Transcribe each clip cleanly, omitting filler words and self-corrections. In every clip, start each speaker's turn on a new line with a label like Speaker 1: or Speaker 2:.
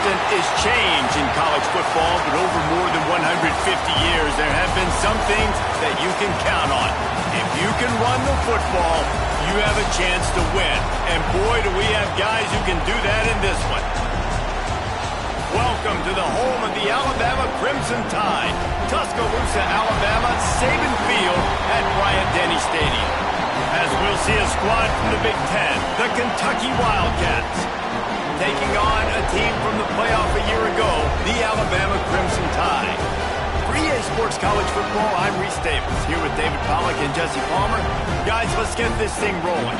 Speaker 1: constant is change in college football, but over more than 150 years, there have been some things that you can count on. If you can run the football, you have a chance to win. And boy, do we have guys who can do that in this one. Welcome to the home of the Alabama Crimson Tide. Tuscaloosa, Alabama, Saban Field at Bryant-Denny Stadium. As we'll see a squad from the Big Ten, the Kentucky Wildcats, taking on a team from the playoff a year ago, the Alabama Crimson Tide. For EA Sports College Football, I'm Reese Davis, here with David Pollack and Jesse Palmer. Guys, let's get this thing rolling.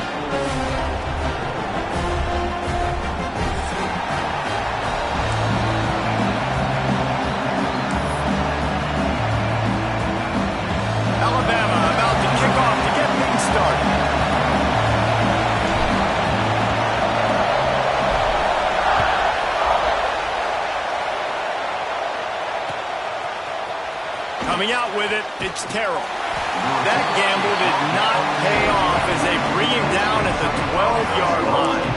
Speaker 1: Alabama about to kick off to get things started. Coming out with it, it's Terrell. That gamble did not pay off as they bring him down at the 12-yard line.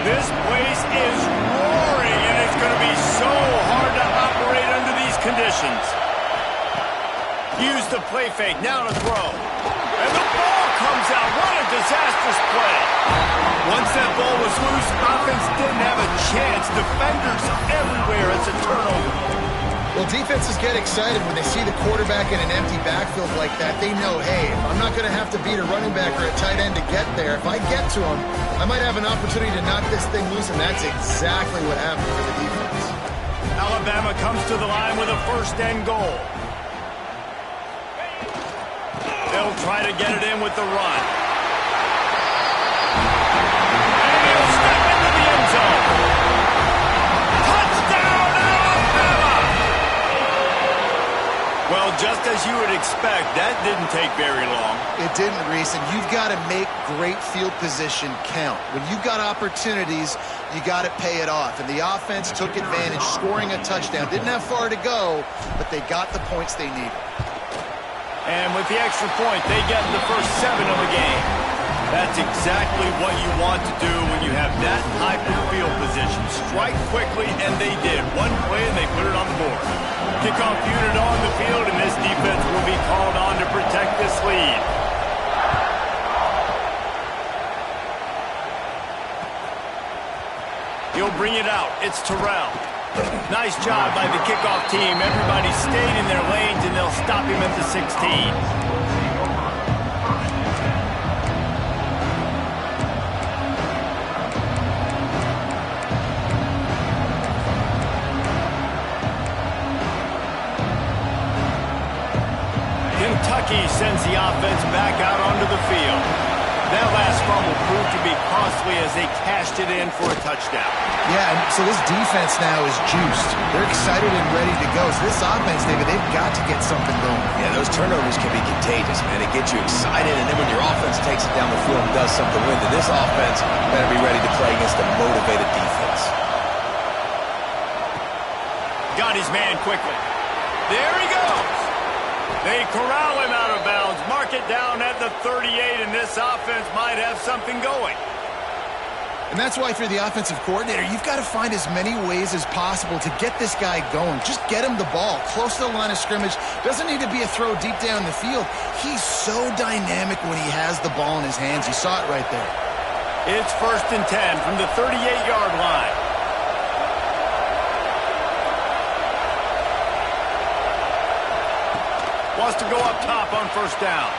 Speaker 1: This place is roaring, and it's going to be so hard to operate under these conditions. Use the play fake, now to throw. And the ball comes out. What a disastrous play. Once that ball was loose, offense didn't have a chance. Defenders everywhere. It's a turnover.
Speaker 2: Well, defenses get excited when they see the quarterback in an empty backfield like that. They know, hey, I'm not going to have to beat a running back or a tight end to get there. If I get to him, I might have an opportunity to knock this thing loose, and that's exactly what happened for the defense.
Speaker 1: Alabama comes to the line with a first and goal. They'll try to get it in with the run. And he'll step into the end zone. Touchdown, Alabama! Well, just as you would expect, that didn't take very long.
Speaker 2: It didn't, Reese, and you've got to make great field position count. When you've got opportunities, you got to pay it off. And the offense took advantage, scoring a touchdown. Didn't have far to go, but they got the points they needed.
Speaker 1: And with the extra point, they get the first 7 of the game. That's exactly what you want to do when you have that type of field position. Strike quickly, and they did. One play, and they put it on the board. Kickoff unit on the field, and this defense will be called on to protect this lead. He'll bring it out. It's Terrell. Nice job by the kickoff team. Everybody stayed in their lanes, and they'll stop him at the 16. Kentucky sends the offense back out onto the field. That last fumble proved to be costly as they cashed it in for a touchdown.
Speaker 2: Yeah, so this defense now is juiced. They're excited and ready to go. So this offense, David, they've got to get something going.
Speaker 3: Yeah, those turnovers can be contagious, man. It gets you excited, and then when your offense takes it down the field and does something with it, this offense better be ready to play against a motivated defense.
Speaker 1: Got his man quickly. There he goes. They corral him out of bounds, mark it down at the 38, and this offense might have something going.
Speaker 2: And that's why, if you're the offensive coordinator, you've got to find as many ways as possible to get this guy going. Just get him the ball close to the line of scrimmage. Doesn't need to be a throw deep down the field. He's so dynamic when he has the ball in his hands. You saw it right there.
Speaker 1: It's 1st and 10 from the 38-yard line. Wants to go up top on first down.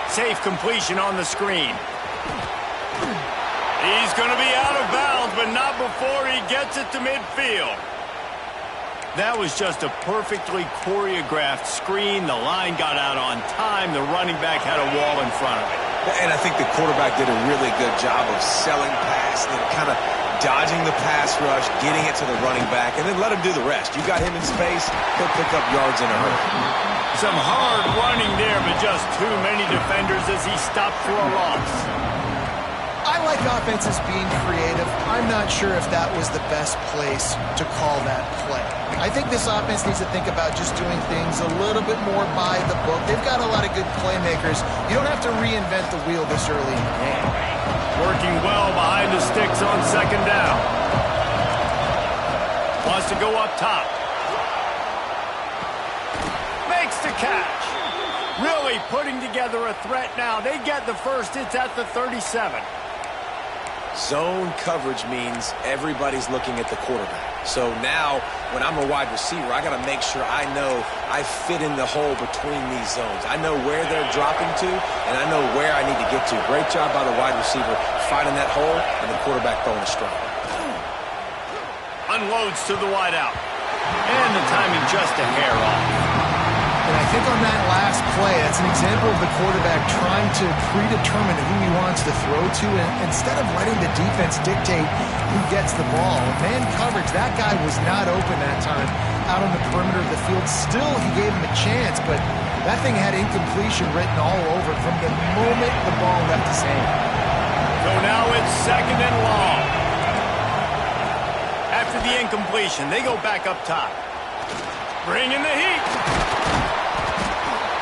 Speaker 1: Safe completion on the screen. He's going to be out of bounds, but not before he gets it to midfield. That was just a perfectly choreographed screen. The line got out on time. The running back had a wall in front of it.
Speaker 3: And I think the quarterback did a really good job of selling pass and then kind of dodging the pass rush, getting it to the running back, and then let him do the rest. You got him in space, he'll pick up yards in a hurry.
Speaker 1: Some hard running there, but just too many defenders as he stopped for a loss.
Speaker 2: I like offenses being creative. I'm not sure if that was the best place to call that play. I think this offense needs to think about just doing things a little bit more by the book. They've got a lot of good playmakers. You don't have to reinvent the wheel this early in the game.
Speaker 1: Working well behind the sticks on second down. Wants to go up top. Makes the catch. Really putting together a threat now. They get the first. It's at the 37.
Speaker 3: Zone coverage means everybody's looking at the quarterback. So now, when I'm a wide receiver, I got to make sure I know I fit in the hole between these zones. I know where they're dropping to, and I know where I need to get to. Great job by the wide receiver finding that hole, and the quarterback throwing a strike.
Speaker 1: Unloads to the wideout. And the timing just a hair off.
Speaker 2: And I think on that last play, that's an example of the quarterback trying to predetermine who he wants to throw to, and instead of letting the defense dictate who gets the ball. Man coverage, that guy was not open that time out on the perimeter of the field. Still, he gave him a chance, but that thing had incompletion written all over it from the moment the ball left his hand.
Speaker 1: So now it's second and long. After the incompletion, they go back up top. Bring in the heat.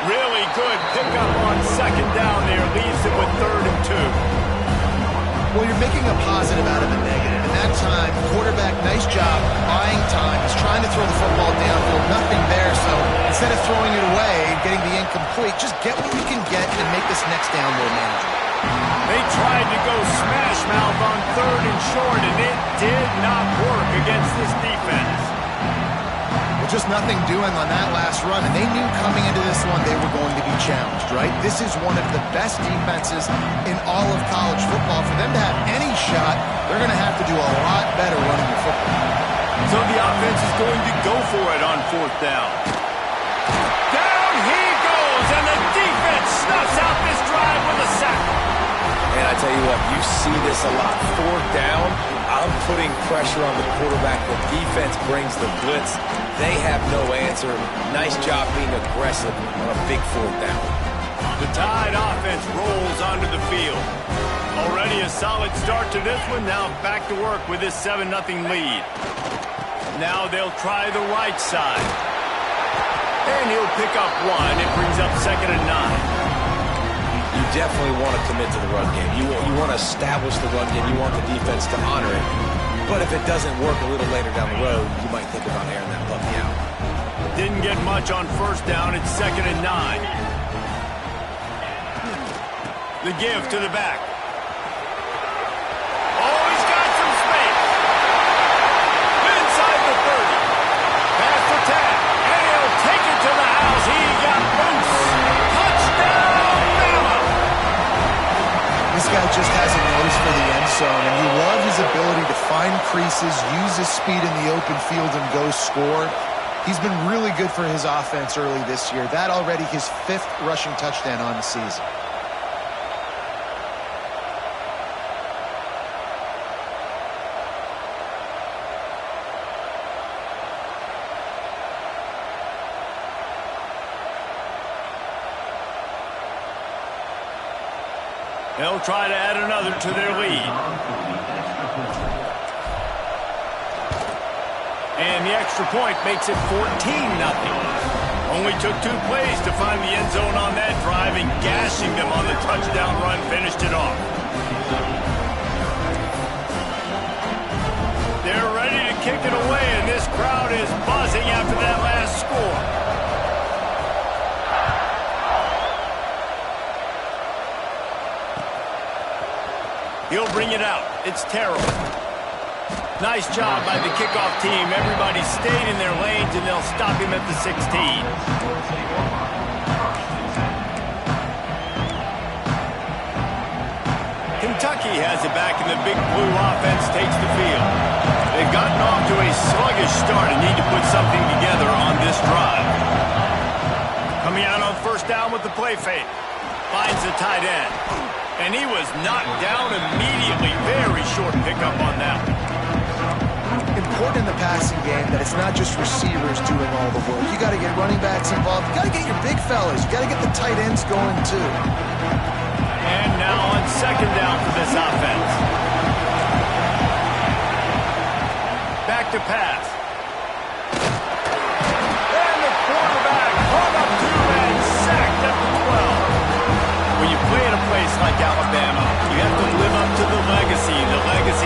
Speaker 1: Really good pickup on second down there. Leaves it with 3rd and 2.
Speaker 2: Well, you're making a positive out of a negative. And that time, quarterback, nice job, buying time. He's trying to throw the football downfield. Nothing there, so instead of throwing it away and getting the incomplete, just get what you can get and make this next down more manageable.
Speaker 1: They tried to go smash mouth on 3rd and short, and it did not work against this defense.
Speaker 2: Just nothing doing on that last run, and they knew coming into this one they were going to be challenged, right? This is one of the best defenses in all of college football. For them to have any shot, they're going to have to do a lot better running the football.
Speaker 1: So the offense is going to go for it on 4th down. Down he goes, and the defense snuffs out this drive with a sack.
Speaker 3: And I tell you what, you see this a lot. 4th down, I'm putting pressure on the quarterback. The defense brings the blitz. They have no answer. Nice job being aggressive on a big 4th down.
Speaker 1: The Tide offense rolls onto the field. Already a solid start to this one. Now back to work with this 7-0 lead. Now they'll try the right side. And he'll pick up 1. It brings up 2nd and 9.
Speaker 3: You definitely want to commit to the run game. You want to establish the run game. You want the defense to honor it. But if it doesn't work a little later down the road, you might think about airing that puppy out.
Speaker 1: Didn't get much on 1st down. It's 2nd and 9. The give to the back. Oh, he's got some space. Inside the 30. Pass to Tad. And he'll take it to the house. He got loose. Touchdown, Bama.
Speaker 2: This guy just has a nose for the end zone, and you love his ability to find creases, use his speed in the open field, and go score. He's been really good for his offense early this year. That already his 5th rushing touchdown on the season.
Speaker 1: They'll try to add another to their lead. And the extra point makes it 14-0. Only took 2 plays to find the end zone on that drive, and gashing them on the touchdown run finished it off. They're ready to kick it away, and this crowd is buzzing after that last score. He'll bring it out. It's Terrell. Nice job by the kickoff team. Everybody stayed in their lanes, and they'll stop him at the 16. Kentucky has it back, and the Big Blue offense takes the field. They've gotten off to a sluggish start and need to put something together on this drive. Coming out on 1st down with the play fake. Finds the tight end. And he was knocked down immediately. Very short pickup on that one.
Speaker 2: Important in the passing game that it's not just receivers doing all the work. You got to get running backs involved. You got to get your big fellas. You got to get the tight ends going too.
Speaker 1: And now on second down for this offense. Back to pass. And the quarterback hung up two and sacked at the 12. When you play at a place like Alabama, you have to live up to the legacy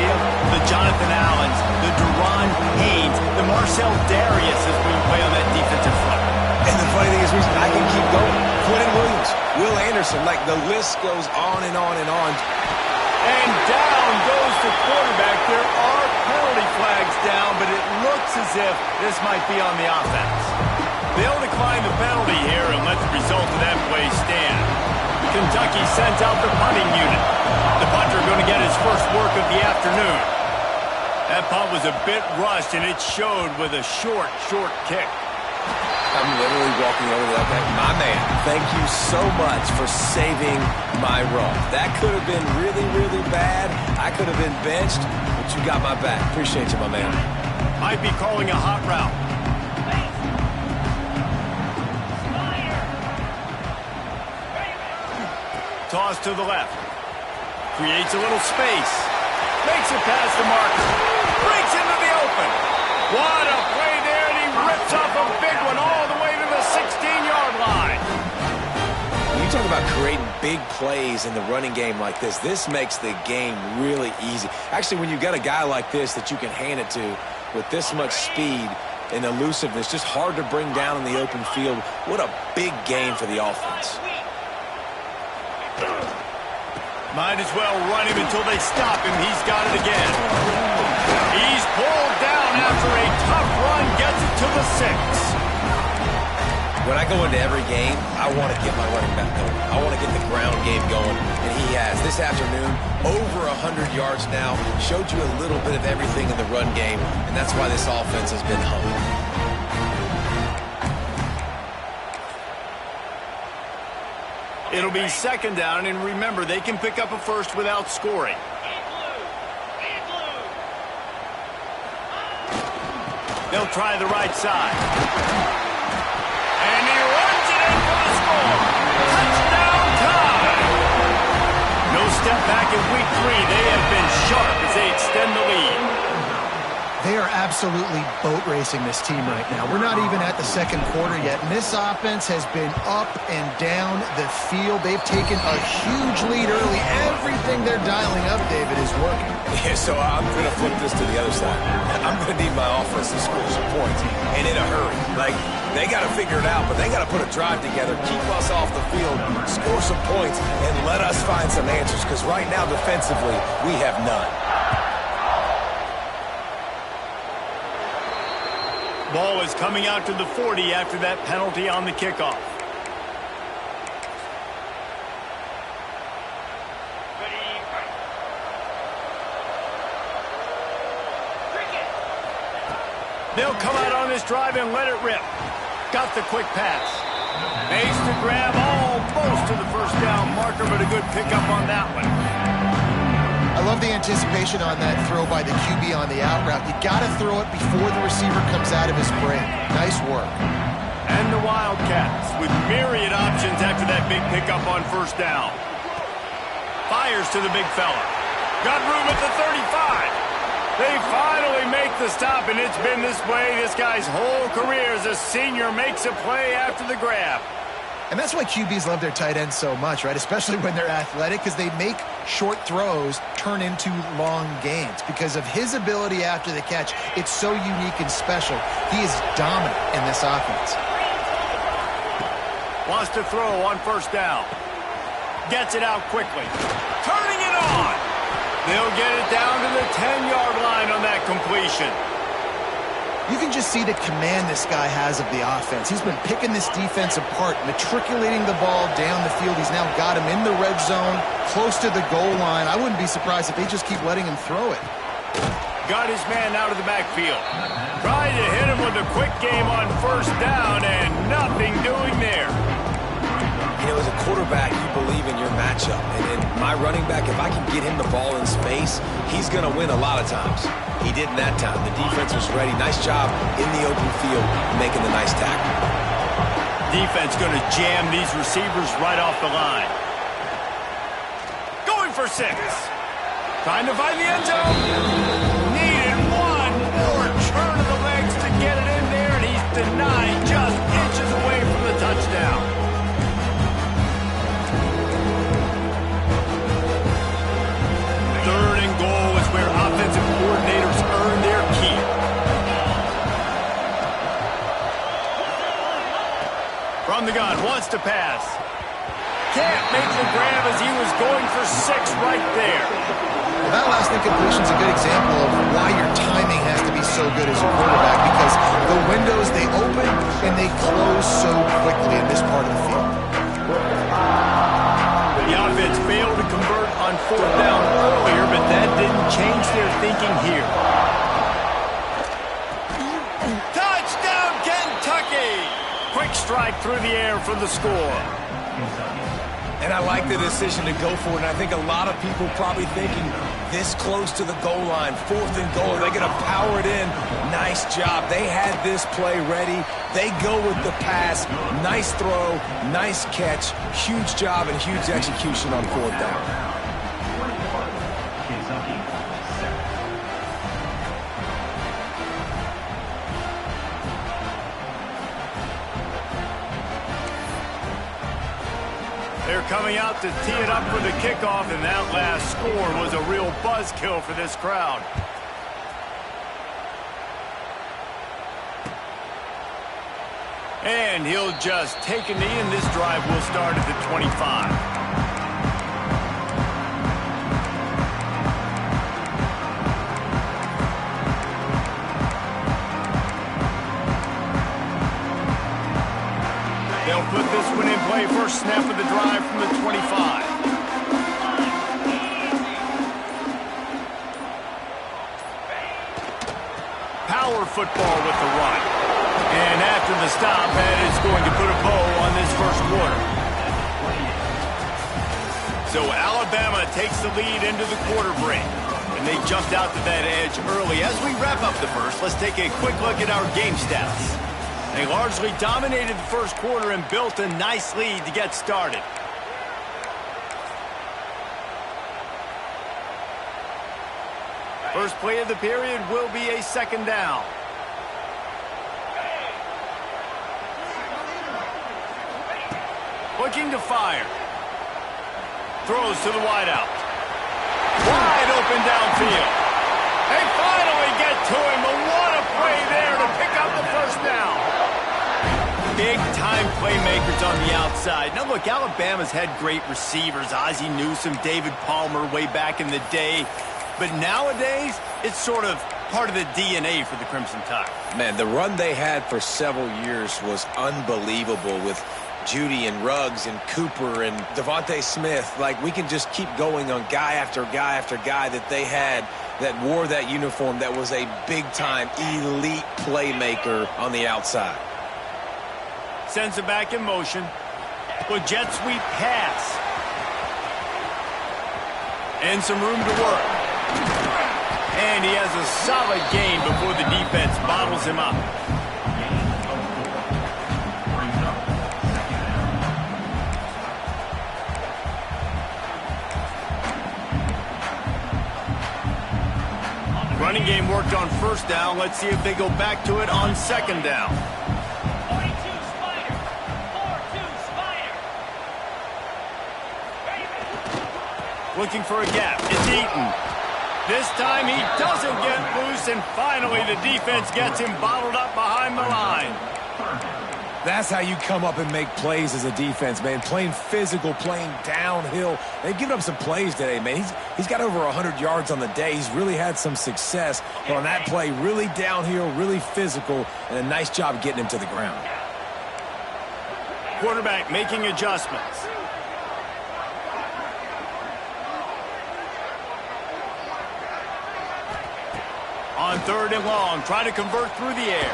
Speaker 1: of the Jonathan Allens, the Deron Haynes, the Marcel Dariuses when you play on that defensive front.
Speaker 3: And the funny thing is, I can keep going. Quentin Williams, Will Anderson, like the list goes on and on and on.
Speaker 1: And down goes the quarterback. There are penalty flags down, but it looks as if this might be on the offense. They'll decline the penalty here and let the result of that play stand. Kentucky sends out the punting unit. The punter going to get his first work of the afternoon. That punt was a bit rushed, and it showed with a short kick.
Speaker 3: I'm literally walking over to that guy. My man, thank you so much for saving my run. That could have been really, really bad. I could have been benched, but you got my back. Appreciate you, my man.
Speaker 1: Might be calling a hot route. Toss to the left. Creates a little space. Makes it past the marker. Breaks into the open. What a play there, and he rips off a big one all the way to the 16-yard line.
Speaker 3: You talk about creating big plays in the running game like this. This makes the game really easy. Actually, when you got a guy like this that you can hand it to with this much speed and elusiveness, just hard to bring down in the open field. What a big game for the offense.
Speaker 1: Might as well run him until they stop him. He's got it again. He's pulled down after a tough run. Gets it to the 6.
Speaker 3: When I go into every game, I want to get my running back going. I want to get the ground game going, and he has. This afternoon, over 100 yards now. Showed you a little bit of everything in the run game, and that's why this offense has been humming.
Speaker 1: It'll be second down, and remember, they can pick up a first without scoring. They'll try the right side. And he runs it in for the score. Touchdown time! No step back in week 3. They have been sharp as they extend the lead.
Speaker 2: They are absolutely boat racing this team right now. We're not even at the second quarter yet, and this offense has been up and down the field. They've taken a huge lead early. Everything they're dialing up, David, is working.
Speaker 3: Yeah, so I'm going to flip this to the other side. I'm going to need my offense to score some points, and in a hurry. Like, they got to figure it out, but they got to put a drive together, keep us off the field, score some points, and let us find some answers, because right now, defensively, we have none.
Speaker 1: Ball is coming out to the 40 after that penalty on the kickoff. They'll come out on this drive and let it rip. Got the quick pass. Makes the grab almost to the first down marker, but a good pickup on that one.
Speaker 2: I love the anticipation on that throw by the QB on the out route. You got to throw it before the receiver comes out of his break. Nice work.
Speaker 1: And the Wildcats with myriad options after that big pickup on first down. Fires to the big fella. Got room at the 35. They finally make the stop, and it's been this way this guy's whole career as a senior. Makes a play after the grab.
Speaker 2: And that's why QBs love their tight ends so much, right? Especially when they're athletic, because they make short throws turn into long gains. Because of his ability after the catch, it's so unique and special. He is dominant in this offense.
Speaker 1: Wants to throw on first down. Gets it out quickly. Turning it on. They'll get it down to the 10-yard line on that completion.
Speaker 2: You can just see the command this guy has of the offense. He's been picking this defense apart, matriculating the ball down the field. He's now got him in the red zone, close to the goal line. I wouldn't be surprised if they just keep letting him throw it.
Speaker 1: Got his man out of the backfield. Tried to hit him with a quick game on first down, and nothing doing there.
Speaker 3: You know, as a quarterback, you believe in your matchup. And my running back, if I can get him the ball in space, he's going to win a lot of times. He didn't that time. The defense was ready. Nice job in the open field making the nice tackle.
Speaker 1: Defense going to jam these receivers right off the line. Going for 6. Trying to find the end zone. Needed one more turn of the legs to get it in there, and he's denied just inches away from the touchdown. Third and goal is where offensive coordinators earn their keep. From the gun, wants to pass. Can't make the grab as he was going for 6 right there.
Speaker 2: Well, that last incompletion is a good example of why your timing has to be so good as a quarterback, because the windows, they open and they close so quickly in this part of the field.
Speaker 1: The offense failed to convert on 4th down earlier, but that didn't change their thinking here. Touchdown, Kentucky! Quick strike through the air for the score.
Speaker 3: And I like the decision to go for it. And I think a lot of people probably thinking this close to the goal line, 4th and goal, they're going to power it in. Nice job. They had this play ready. They go with the pass. Nice throw, nice catch. Huge job and huge execution on 4th down.
Speaker 1: They're coming out to tee it up for the kickoff, and that last score was a real buzzkill for this crowd. And he'll just take a knee, and this drive will start at the 25. They'll put this one in play. First snap of the drive from the 25. Power football with the run. And after the stop, that is going to put a bow on this first quarter. So Alabama takes the lead into the quarter break. And they jumped out to that edge early. As we wrap up the first, let's take a quick look at our game stats. They largely dominated the first quarter and built a nice lead to get started. First play of the period will be a 2nd down. Looking to fire. Throws to the wideout. Wide open downfield. They finally get to him, but what a play there to pick up the first down. Big-time playmakers on the outside. Now, look, Alabama's had great receivers. Ozzie Newsome, David Palmer way back in the day. But nowadays, it's sort of part of the DNA for the Crimson Tide.
Speaker 3: Man, the run they had for several years was unbelievable with Judy and Ruggs and Cooper and Devontae Smith. Like, we can just keep going on guy after guy after guy that they had that wore that uniform that was a big-time elite playmaker on the outside.
Speaker 1: Sends it back in motion. With jet sweep pass. And some room to work. And he has a solid gain before the defense bottles him up. Running game worked on 1st down. Let's see if they go back to it on 2nd down. Looking for a gap. It's Eaton. This time he doesn't get loose, and finally the defense gets him bottled up behind the line.
Speaker 3: That's how you come up and make plays as a defense, man. Playing physical, playing downhill. They've given up some plays today, man. He's got over 100 yards on the day. He's really had some success. But on that play, really downhill, really physical, and a nice job getting him to the ground.
Speaker 1: Quarterback making adjustments. On 3rd and long, trying to convert through the air.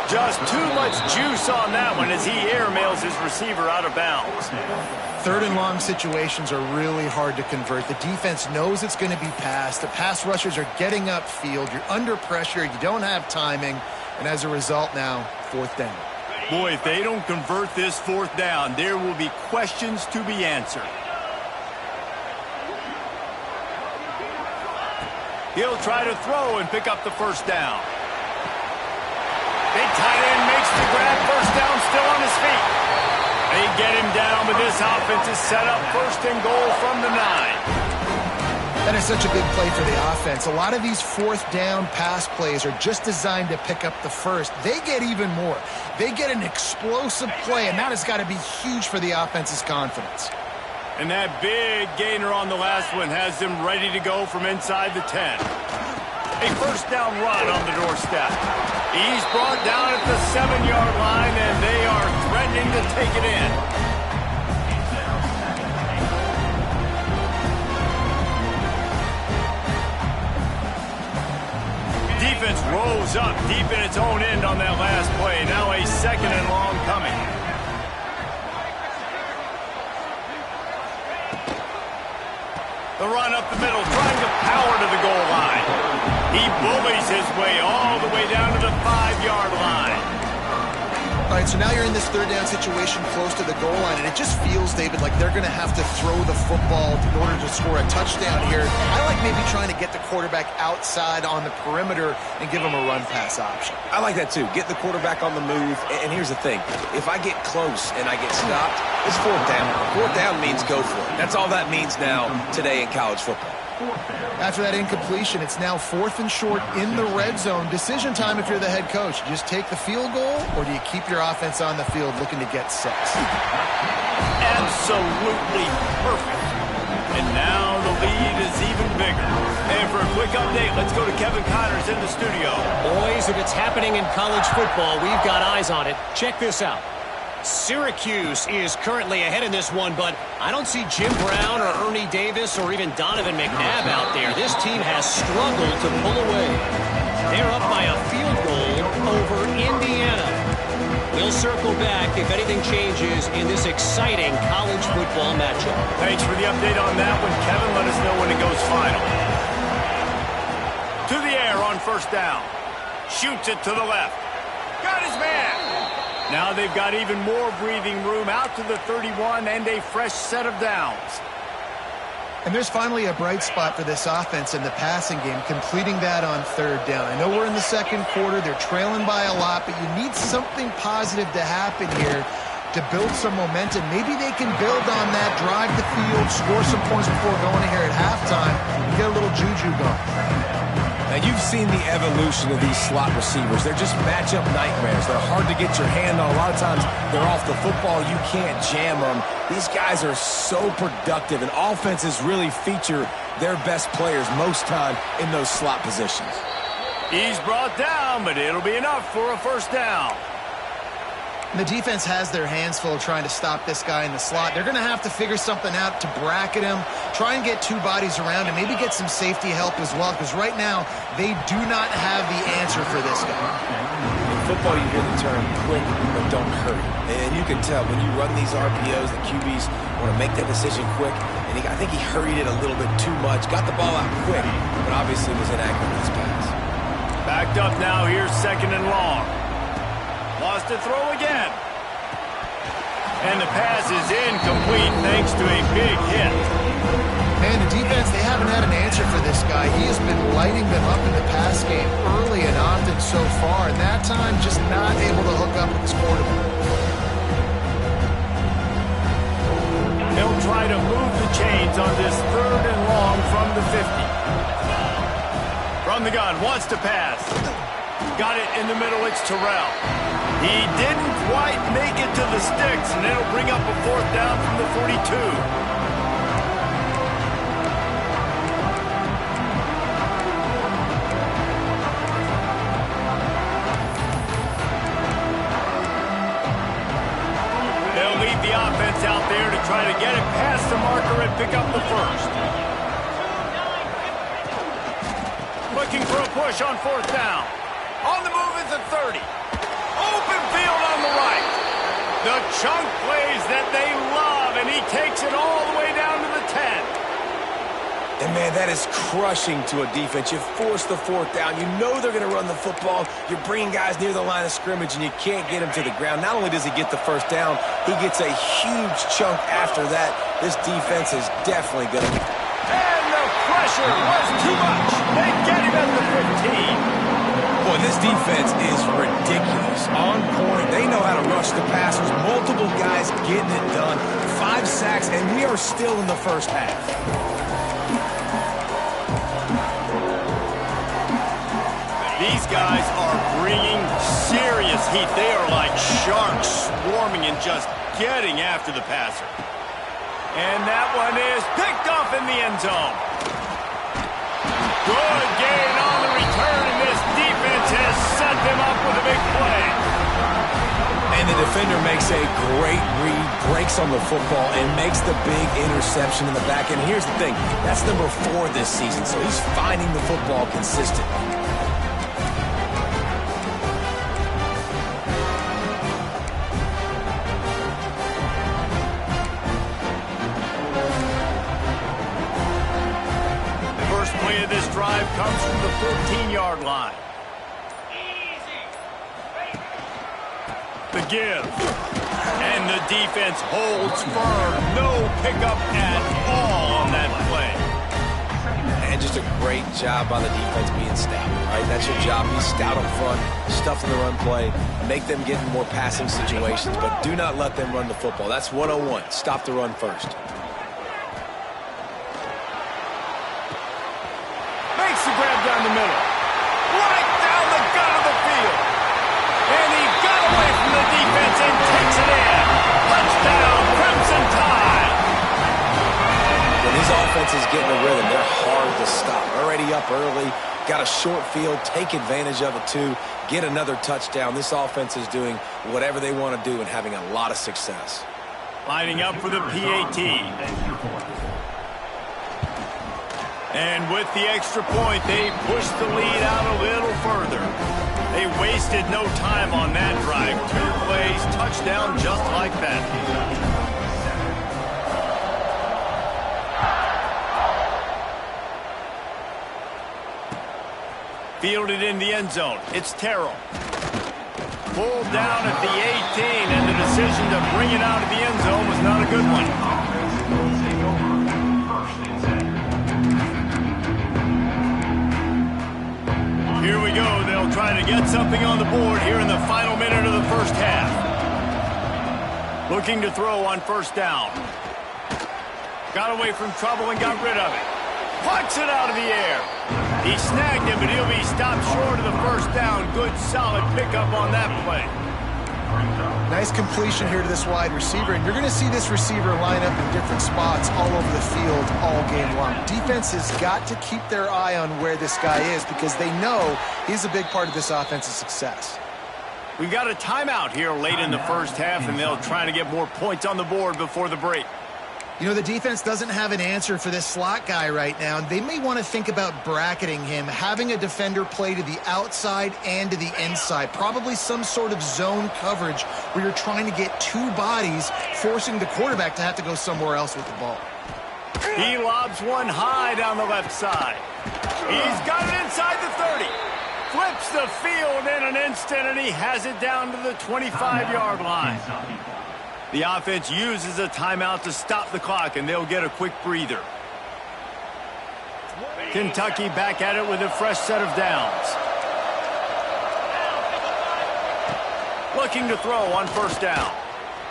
Speaker 1: Just too much juice on that one as he airmails his receiver out of bounds.
Speaker 2: Third and long situations are really hard to convert. The defense knows it's going to be passed. The pass rushers are getting upfield. You're under pressure. You don't have timing. And as a result now, fourth down.
Speaker 1: Boy, if they don't convert this fourth down, there will be questions to be answered. He'll try to throw and pick up the first down. Big tight end makes the grab. First down, still on his feet. They get him down, but this offense is set up first and goal from the 9.
Speaker 2: That is such a big play for the offense. A lot of these fourth down pass plays are just designed to pick up the first. They get even more. They get an explosive play, and that has got to be huge for the offense's confidence.
Speaker 1: And that big gainer on the last one has them ready to go from inside the 10. A first down run on the doorstep. He's brought down at the 7-yard line, and they are threatening to take it in. Defense rolls up deep in its own end on that last play. Now a second and long coming. The run up the middle, trying to power to the goal line. He bullies his way all the way down to the 5-yard line.
Speaker 2: All right, so now you're in this third down situation close to the goal line, and it just feels, David, like they're going to have to throw the football in order to score a touchdown here. I like maybe trying to get the quarterback outside on the perimeter and give him a run-pass option.
Speaker 3: I like that too. Get the quarterback on the move. And here's the thing. If I get close and I get stopped, it's fourth down. Fourth down means go for it. That's all that means now today in college football.
Speaker 2: After that incompletion, it's now 4th and short in the red zone. Decision time if you're the head coach. You just take the field goal, or do you keep your offense on the field looking to get 6?
Speaker 1: Absolutely perfect. And now the lead is even bigger. And for a quick update, let's go to Kevin Connors in the studio.
Speaker 4: Boys, if it's happening in college football, we've got eyes on it. Check this out. Syracuse is currently ahead in this one, but I don't see Jim Brown or Ernie Davis or even Donovan McNabb out there. This team has struggled to pull away. They're up by a field goal over Indiana. We'll circle back if anything changes in this exciting college football matchup.
Speaker 1: Thanks for the update on that one, Kevin. Let us know when it goes final. To the air on first down. Shoots it to the left. Got his man. Now they've got even more breathing room out to the 31 and a fresh set of downs.
Speaker 2: And there's finally a bright spot for this offense in the passing game, completing that on third down. I know we're in the second quarter. They're trailing by a lot, but you need something positive to happen here to build some momentum. Maybe they can build on that, drive the field, score some points before going in here at halftime, and get a little juju going.
Speaker 3: Now, you've seen the evolution of these slot receivers. They're just matchup nightmares. They're hard to get your hand on. A lot of times, they're off the football. You can't jam them. These guys are so productive, and offenses really feature their best players most time in those slot positions.
Speaker 1: He's brought down, but it'll be enough for a first down.
Speaker 2: And the defense has their hands full trying to stop this guy in the slot. They're going to have to figure something out to bracket him, try and get 2 bodies around him, maybe get some safety help as well, because right now they do not have the answer for this guy.
Speaker 3: In football, you hear the term quick, but don't hurry. And you can tell when you run these RPOs, the QBs want to make that decision quick. And I think he hurried it a little bit too much, got the ball out quick, but obviously was inaccurate in his pass.
Speaker 1: Backed up now, here's second and long. Lost to throw again. And the pass is incomplete thanks to a big hit.
Speaker 2: And the defense, they haven't had an answer for this guy. He has been lighting them up in the pass game early and often so far, and that time just not able to hook up with his quarterback.
Speaker 1: They'll try to move the chains on this third and long from the 50. From the gun, wants to pass. Got it in the middle, it's Terrell. He didn't quite make it to the sticks, and it'll bring up a fourth down from the 42. They'll leave the offense out there to try to get it past the marker and pick up the first. Looking for a push on fourth down. On the move is the 30. Open field on the right. The chunk plays that they love, and he takes it all the way down to the 10.
Speaker 3: And, man, that is crushing to a defense. You force the fourth down. You know they're going to run the football. You're bringing guys near the line of scrimmage, and you can't get him to the ground. Not only does he get the first down, he gets a huge chunk after that. This defense is definitely going to...
Speaker 1: And the pressure was too much. They get him at the 15.
Speaker 3: Boy, this defense is ridiculous. On point. They know how to rush the passers. Multiple guys getting it done. 5 sacks, and we are still in the first half.
Speaker 1: These guys are bringing serious heat. They are like sharks swarming and just getting after the passer. And that one is picked off in the end zone. Good gain on the return, and this defense has set them up with a big play.
Speaker 3: And the defender makes a great read, breaks on the football, and makes the big interception in the back end. Here's the thing, that's number 4 this season, so he's finding the football consistently.
Speaker 1: Drive comes from the 14-yard line. The give. And the defense holds firm. No pickup at all on that play.
Speaker 3: And just a great job by the defense being stout, right? That's your job. Be stout up front, stuff in the run play, make them get in more passing situations, but do not let them run the football. That's 101. Stop the run first.
Speaker 1: The grab down the middle. Right down the gut of the field. And he got away from the defense and takes it in. Touchdown, Crimson Tide.
Speaker 3: When these offenses get in a rhythm, they're hard to stop. Already up early, got a short field, take advantage of it too, get another touchdown. This offense is doing whatever they want to do and having a lot of success.
Speaker 1: Lining up for the PAT. And with the extra point, they pushed the lead out a little further. They wasted no time on that drive. 2 plays, touchdown just like that. Fielded in the end zone. It's Terrell. Pulled down at the 18, and the decision to bring it out of the end zone was not a good one. Here we go. They'll try to get something on the board here in the final minute of the first half. Looking to throw on first down. Got away from trouble and got rid of it. Puts it out of the air. He snagged him, but he'll be stopped short of the first down. Good, solid pickup on that play.
Speaker 2: Nice completion here to this wide receiver, and you're going to see this receiver line up in different spots all over the field all game long. Defense has got to keep their eye on where this guy is because they know he's a big part of this offense's success.
Speaker 1: We've got a timeout here late in the first half, and they'll try to get more points on the board before the break.
Speaker 2: You know, the defense doesn't have an answer for this slot guy right now. They may want to think about bracketing him, having a defender play to the outside and to the inside. Probably some sort of zone coverage where you're trying to get 2 bodies, forcing the quarterback to have to go somewhere else with the ball.
Speaker 1: He lobs one high down the left side. He's got it inside the 30. Flips the field in an instant, and he has it down to the 25-yard line. The offense uses a timeout to stop the clock, and they'll get a quick breather. Kentucky back at it with a fresh set of downs. Looking to throw on first down.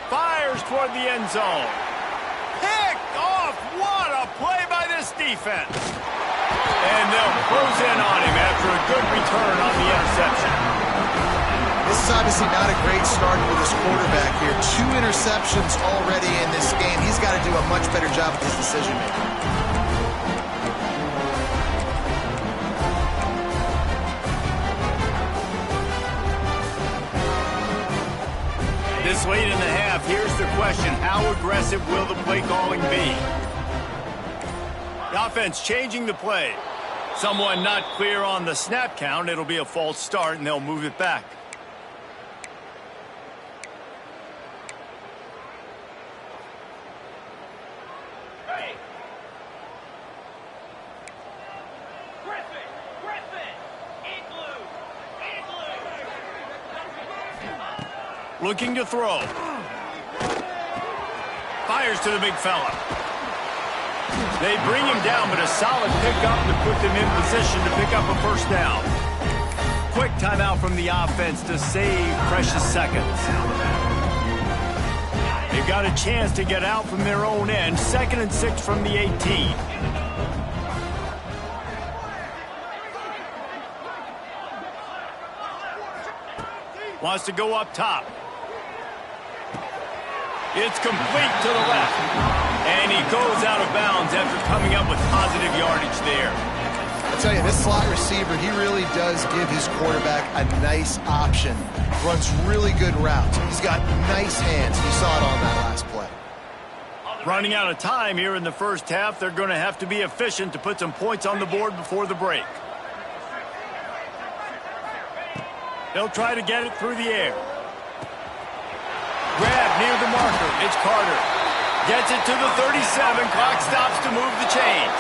Speaker 1: Fires toward the end zone. Picked off. What a play by this defense. And they'll close in on him after a good return on the interception.
Speaker 2: This is obviously not a great start for this quarterback here. 2 interceptions already in this game. He's got to do a much better job with his decision-making.
Speaker 1: This late in the half, here's the question. How aggressive will the play calling be? The offense changing the play. Someone not clear on the snap count. It'll be a false start, and they'll move it back. Looking to throw. Fires to the big fella. They bring him down, but a solid pickup to put them in position to pick up a first down. Quick timeout from the offense to save precious seconds. They've got a chance to get out from their own end. 2nd and 6 from the 18. Wants to go up top. It's complete to the left. And he goes out of bounds after coming up with positive yardage there.
Speaker 2: I tell you, this slot receiver, he really does give his quarterback a nice option. Runs really good routes. He's got nice hands. You saw it on that last play.
Speaker 1: Running out of time here in the first half. They're going to have to be efficient to put some points on the board before the break. They'll try to get it through the air. Grab near the marker. It's Carter. Gets it to the 37. Clock stops to move the chains.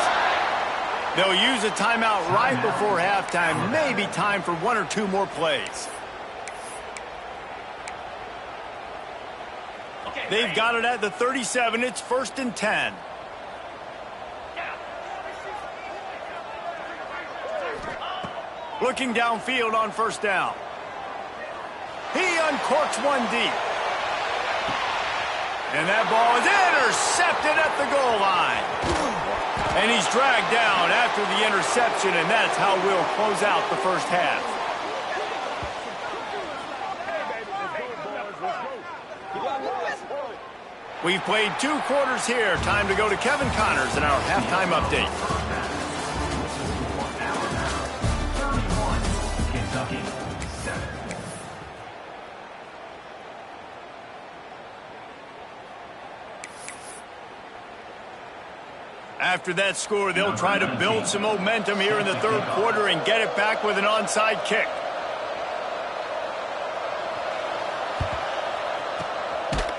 Speaker 1: They'll use a timeout right before halftime. Maybe time for 1 or 2 more plays. They've got it at the 37. It's 1st and 10. Looking downfield on first down. He uncorks one deep. And that ball is intercepted at the goal line. And he's dragged down after the interception, and that's how we'll close out the first half. We've played 2 quarters here. Time to go to Kevin Connors in our halftime update. After that score, they'll try to build some momentum here in the 3rd quarter and get it back with an onside kick.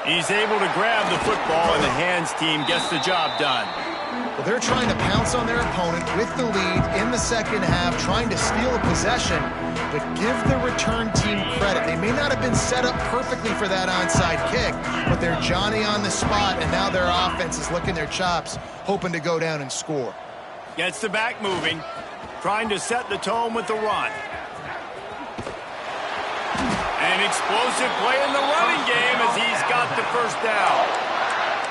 Speaker 1: He's able to grab the football, and the hands team gets the job done.
Speaker 2: Well, they're trying to pounce on their opponent with the lead in the second half, trying to steal a possession, but give the return team credit. They may not have been set up perfectly for that onside kick, but they're Johnny on the spot, and now their offense is licking their chops, hoping to go down and score.
Speaker 1: Gets the back moving, trying to set the tone with the run. An explosive play in the running game as he's got the first down.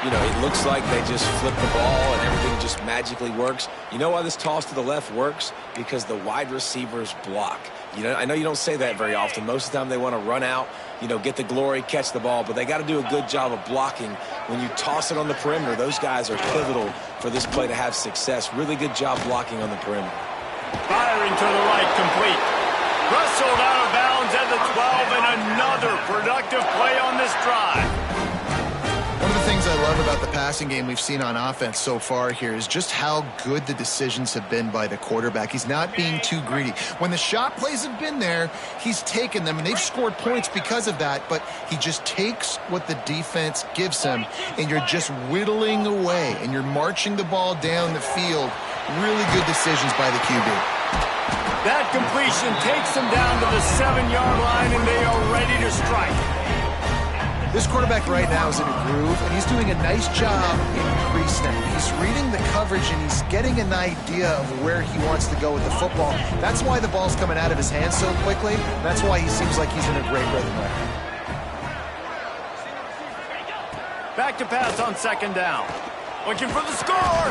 Speaker 3: You know, it looks like they just flip the ball and everything just magically works. You know why this toss to the left works? Because the wide receivers block. You know, I know you don't say that very often. Most of the time they want to run out, you know, get the glory, catch the ball, but they got to do a good job of blocking. When you toss it on the perimeter, those guys are pivotal for this play to have success. Really good job blocking on the perimeter.
Speaker 1: Firing to the right, complete. Wrestled out of bounds at the 12, and another productive play on this drive.
Speaker 2: One of the things I love about the passing game we've seen on offense so far here is just how good the decisions have been by the quarterback. He's not being too greedy. When the shot plays have been there, he's taken them, and they've scored points because of that, but he just takes what the defense gives him, and you're just whittling away, and you're marching the ball down the field. Really good decisions by the QB.
Speaker 1: That completion takes them down to the 7-yard line, and they are ready to strike.
Speaker 2: This quarterback right now is in a groove, and he's doing a nice job in pre-snap. He's reading the coverage, and he's getting an idea of where he wants to go with the football. That's why the ball's coming out of his hands so quickly. That's why he seems like he's in a great rhythm right now.
Speaker 1: Back to pass on 2nd down. Looking for the score.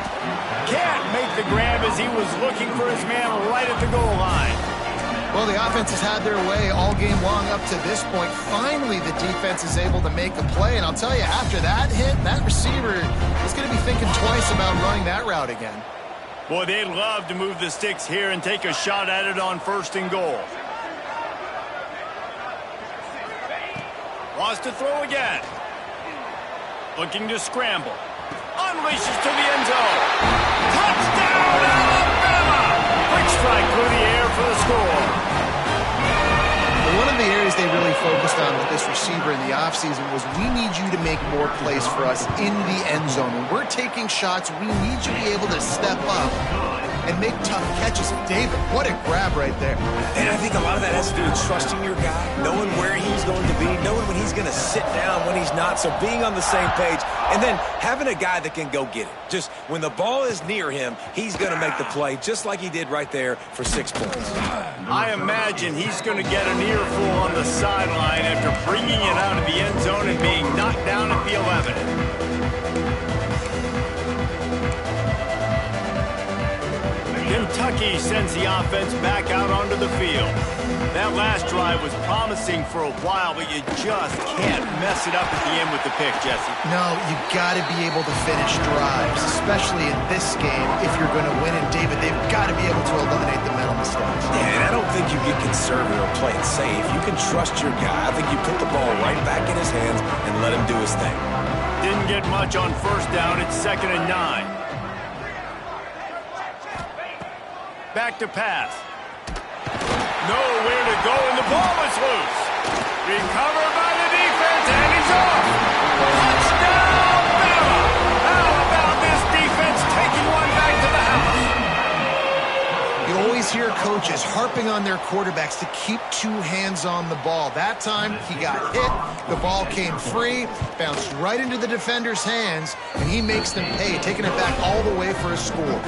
Speaker 1: Can't make the grab as he was looking for his man right at the goal line.
Speaker 2: Well, the offense has had their way all game long up to this point. Finally, the defense is able to make a play. And I'll tell you, after that hit, that receiver is going to be thinking twice about running that route again.
Speaker 1: Boy, they'd love to move the sticks here and take a shot at it on 1st and goal. Wants to throw again. Looking to scramble. Unleashes to the end zone. Touchdown, Alabama! Quick strike through the air for the score.
Speaker 2: One of the areas they really focused on with this receiver in the offseason was we need you to make more plays for us in the end zone. When we're taking shots, we need you to be able to step up and make tough catches. David, what a grab right there.
Speaker 3: And I think a lot of that has to do with trusting your guy, knowing where he's going to be, knowing when he's going to sit down, when he's not, so being on the same page, and then having a guy that can go get it. Just when the ball is near him, he's going to make the play, just like he did right there for 6 points.
Speaker 1: I imagine he's going to get an earful on the sideline after bringing it out of the end zone and being knocked down at the 11. Kentucky sends the offense back out onto the field. That last drive was promising for a while, but you just can't mess it up at the end with the pick, Jesse.
Speaker 2: No, you got to be able to finish drives, especially in this game if you're going to win. And David, they've got to be able to eliminate the mental mistakes.
Speaker 3: Yeah, and I don't think you get conservative or play it safe. You can trust your guy. I think you put the ball right back in his hands and let him do his thing.
Speaker 1: Didn't get much on first down. It's 2nd and 9. Back to pass. Nowhere to go, and the ball is loose. Recovered by the defense, and he's off. Touchdown, Bama! How about this defense taking one back to the house?
Speaker 2: You always hear coaches harping on their quarterbacks to keep 2 hands on the ball. That time, he got hit, the ball came free, bounced right into the defender's hands, and he makes them pay, taking it back all the way for a score.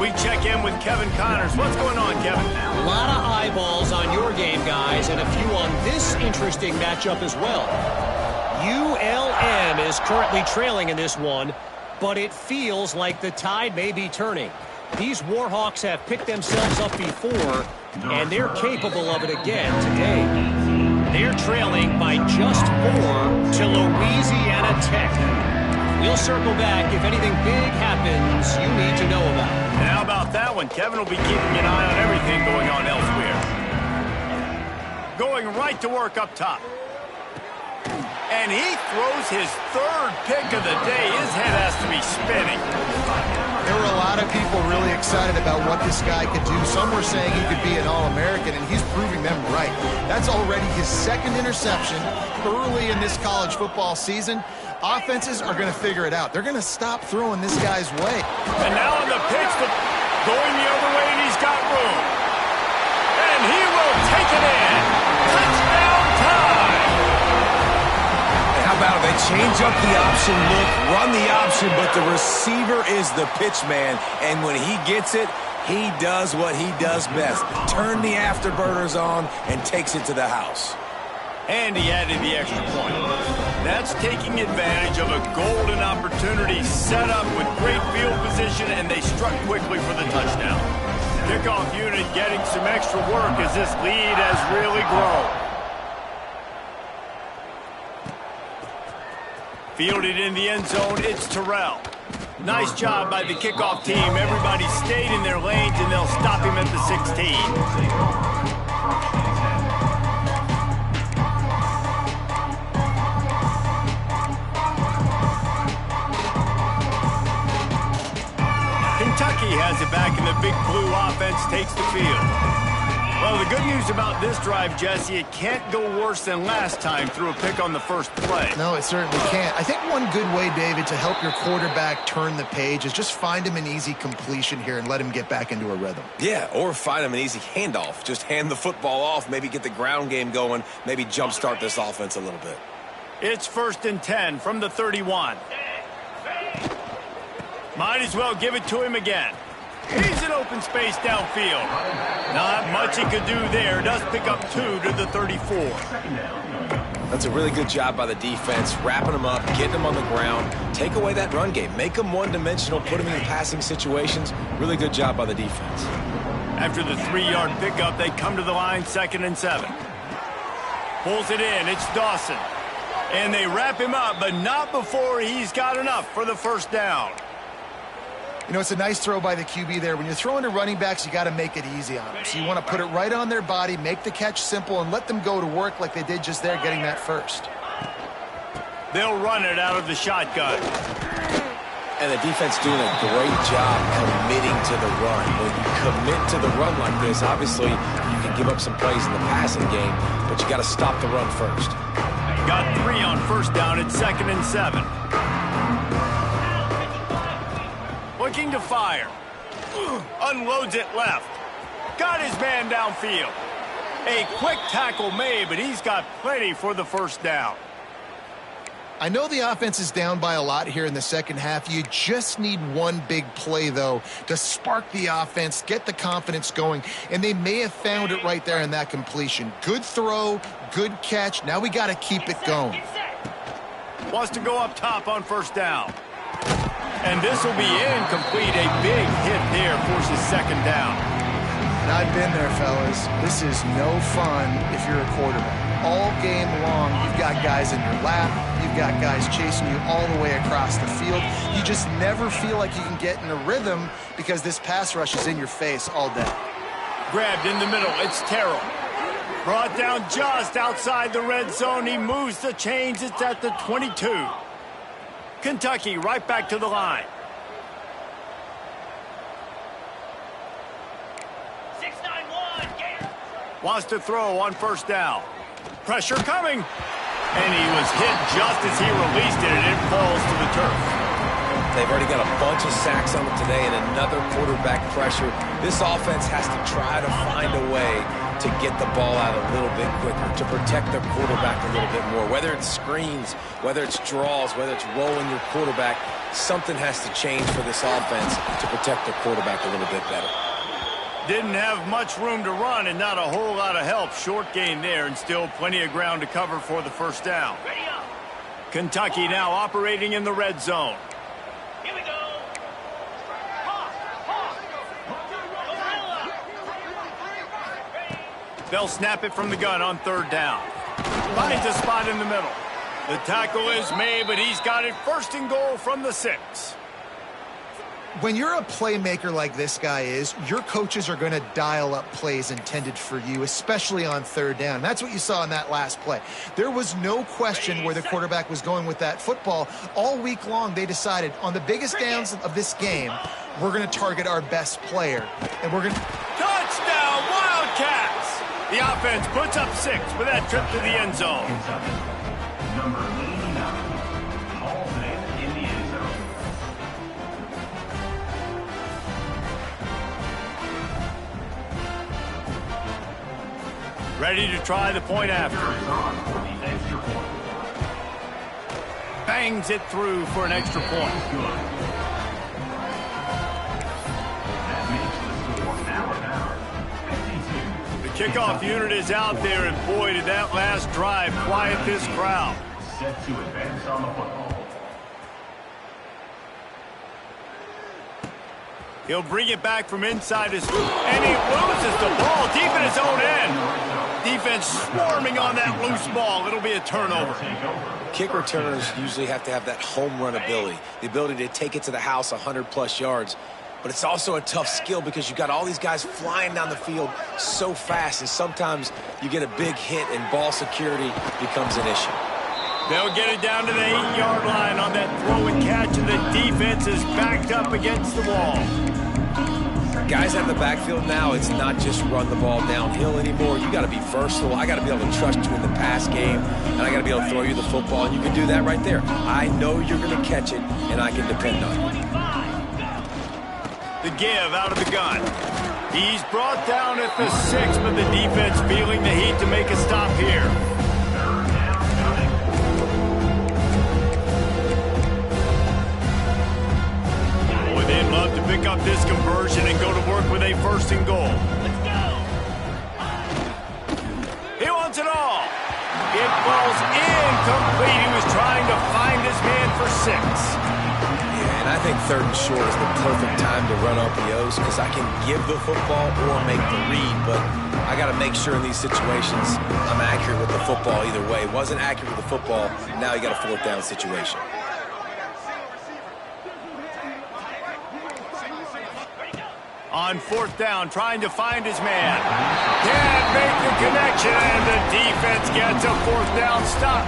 Speaker 1: We check in with Kevin Connors. What's going on, Kevin?
Speaker 4: A lot of eyeballs on your game, guys, and a few on this interesting matchup as well. ULM is currently trailing in this one, but it feels like the tide may be turning. These Warhawks have picked themselves up before, and they're capable of it again today. They're trailing by just 4 to Louisiana Tech. We'll circle back if anything big happens you need to know about.
Speaker 1: And how about that one? Kevin will be keeping an eye on everything going on elsewhere. Going right to work up top. And he throws his 3rd pick of the day. His head has to be spinning.
Speaker 2: There were a lot of people really excited about what this guy could do. Some were saying he could be an All-American, and he's proving them right. That's already his 2nd interception early in this college football season. Offenses are going to figure it out. They're going to stop throwing this guy's way.
Speaker 1: And now on the pitch, going the other way, and he's got room. And he will take it in. Touchdown time!
Speaker 3: And how about it? They change up the option look, run the option, but the receiver is the pitch man. And when he gets it, he does what he does best. Turn the afterburners on and takes it to the house.
Speaker 1: And he added the extra point. That's taking advantage of a golden opportunity set up with great field position, and they struck quickly for the touchdown. Kickoff unit getting some extra work as this lead has really grown. Fielded in the end zone, it's Terrell. Nice job by the kickoff team. Everybody stayed in their lanes, and they'll stop him at the 16. Kentucky has it back, and the big blue offense takes the field. Well, the good news about this drive, Jesse, it can't go worse than last time through a pick on the first play.
Speaker 2: No, it certainly can't. I think one good way, David, to help your quarterback turn the page is just find him an easy completion here and let him get back into a rhythm.
Speaker 3: Yeah, or find him an easy handoff. Just hand the football off, maybe get the ground game going, maybe jumpstart this offense a little bit.
Speaker 1: It's 1st and 10 from the 31. Might as well give it to him again. He's in open space downfield. Not much he could do there. Does pick up 2 to the 34.
Speaker 3: That's a really good job by the defense, wrapping them up, getting them on the ground, take away that run game, make them one-dimensional, put them in passing situations. Really good job by the defense.
Speaker 1: After the 3-yard pickup, they come to the line, 2nd and 7. Pulls it in. It's Dawson. And they wrap him up, but not before he's got enough for the first down.
Speaker 2: You know, it's a nice throw by the QB there. When you're throwing to running backs, you got to make it easy on them. So you want to put it right on their body, make the catch simple, and let them go to work like they did just there, getting that first.
Speaker 1: They'll run it out of the shotgun.
Speaker 3: And the defense doing a great job committing to the run. When you commit to the run like this, obviously you can give up some plays in the passing game, but you got to stop the run first.
Speaker 1: Got 3 on first down at 2nd and 7. Looking to fire. Unloads it left. Got his man downfield. A quick tackle made, but he's got plenty for the first down.
Speaker 2: I know the offense is down by a lot here in the second half. You just need one big play, though, to spark the offense, get the confidence going, and they may have found it right there in that completion. Good throw, good catch. Now we got to keep it going.
Speaker 1: Wants to go up top on first down. And this will be incomplete. A big hit there forces second down.
Speaker 2: And I've been there, fellas. This is no fun if you're a quarterback. All game long, you've got guys in your lap. You've got guys chasing you all the way across the field. You just never feel like you can get in a rhythm because this pass rush is in your face all day.
Speaker 1: Grabbed in the middle. It's Terrell. Brought down just outside the red zone. He moves the chains. It's at the 22. Kentucky right back to the line. 6-9-1. Wants to throw on first down. Pressure coming. And he was hit just as he released it, and it falls to the turf.
Speaker 3: They've already got a bunch of sacks on it today and another quarterback pressure. This offense has to try to find a way to get the ball out a little bit quicker, to protect their quarterback a little bit more. Whether it's screens, whether it's draws, whether it's rolling your quarterback, something has to change for this offense to protect their quarterback a little bit better.
Speaker 1: Didn't have much room to run and not a whole lot of help. Short gain there and still plenty of ground to cover for the first down. Kentucky now operating in the red zone. Here we go. They'll snap it from the gun on third down. Finds a spot in the middle. The tackle is made, but he's got it first and goal from the 6.
Speaker 2: When you're a playmaker like this guy is, your coaches are going to dial up plays intended for you, especially on third down. That's what you saw in that last play. There was no question where the quarterback was going with that football. All week long, they decided on the biggest downs of this game, we're going to target our best player. And we're going to...
Speaker 1: Touchdown, Wildcats! The offense puts up 6 with that trip to the end zone.
Speaker 5: Number 89, Hall's in the end zone.
Speaker 1: Ready to try the point after. Bangs it through for an extra point. The kickoff unit is out there, and boy, did that last drive quiet this crowd.
Speaker 5: Set to advance on the football.
Speaker 1: He'll bring it back from inside his... And he loses the ball deep in his own end. Defense swarming on that loose ball. It'll be a turnover.
Speaker 3: Kick returners usually have to have that home run ability, the ability to take it to the house 100-plus yards. But it's also a tough skill because you've got all these guys flying down the field so fast, and sometimes you get a big hit and ball security becomes an issue.
Speaker 1: They'll get it down to the 8-yard line on that throw and catch, and the defense is backed up against the wall.
Speaker 3: Guys out in the backfield now, it's not just run the ball downhill anymore. You got to be versatile. I got to be able to trust you in the pass game, and I got to be able to throw you the football, and you can do that right there. I know you're going to catch it, and I can depend on it.
Speaker 1: The give out of the gun. He's brought down at the 6, but the defense feeling the heat to make a stop here. Boy, they'd love to pick up this conversion and go to work with a first and goal. Let's go! He wants it all. It falls incomplete. He was trying to find his man for 6.
Speaker 3: And I think third and short is the perfect time to run RPOs because I can give the football or make the read, but I got to make sure in these situations I'm accurate with the football either way. Wasn't accurate with the football, now you got a fourth down situation.
Speaker 1: On fourth down, trying to find his man. Can't make the connection, and the defense gets a fourth down stop.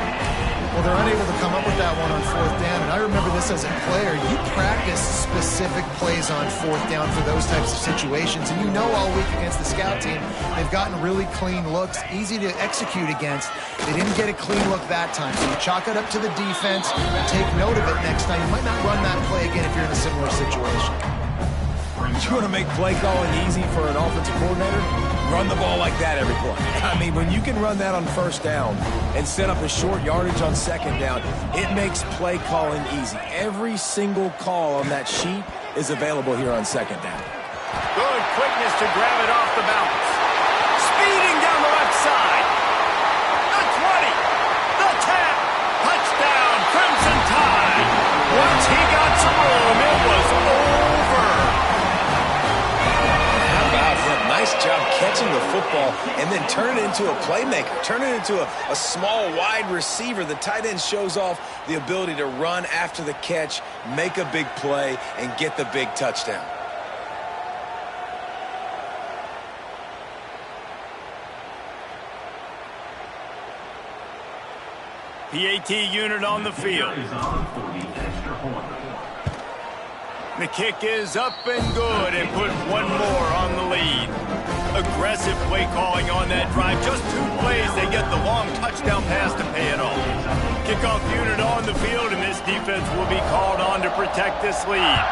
Speaker 2: Well, they're unable to come up with that one on fourth down, and I remember this as a player. You practice specific plays on fourth down for those types of situations, and you know all week against the scout team, they've gotten really clean looks, easy to execute against. They didn't get a clean look that time, so you chalk it up to the defense, take note of it next time. You might not run that play again if you're in a similar situation.
Speaker 3: You want to make play calling easy for an offensive coordinator? Run the ball like that every play. I mean, when you can run that on first down and set up a short yardage on second down, it makes play calling easy. Every single call on that sheet is available here on second down.
Speaker 1: Good quickness to grab it off the bounce. Speeding down the left side. The 20. The 10. Touchdown, Crimson Tide. Once he got some room, it was over.
Speaker 3: Nice job catching the football and then turn it into a playmaker. Turn it into a small, wide receiver. The tight end shows off the ability to run after the catch, make a big play, and get the big touchdown.
Speaker 1: PAT unit on the field.
Speaker 5: Is on for the extra point.
Speaker 1: The kick is up and good and put one more on the lead. Aggressive play calling on that drive. Just 2 plays, they get the long touchdown pass to pay it off. Kickoff unit on the field, and this defense will be called on to protect this lead.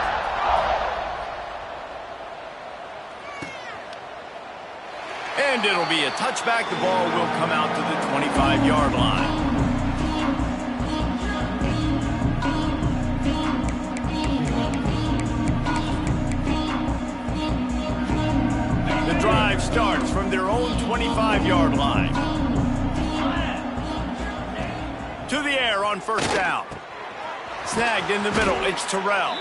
Speaker 1: And it'll be a touchback. The ball will come out to the 25-yard line. Drive starts from their own 25-yard line. To the air on first down. Snagged in the middle. It's Terrell.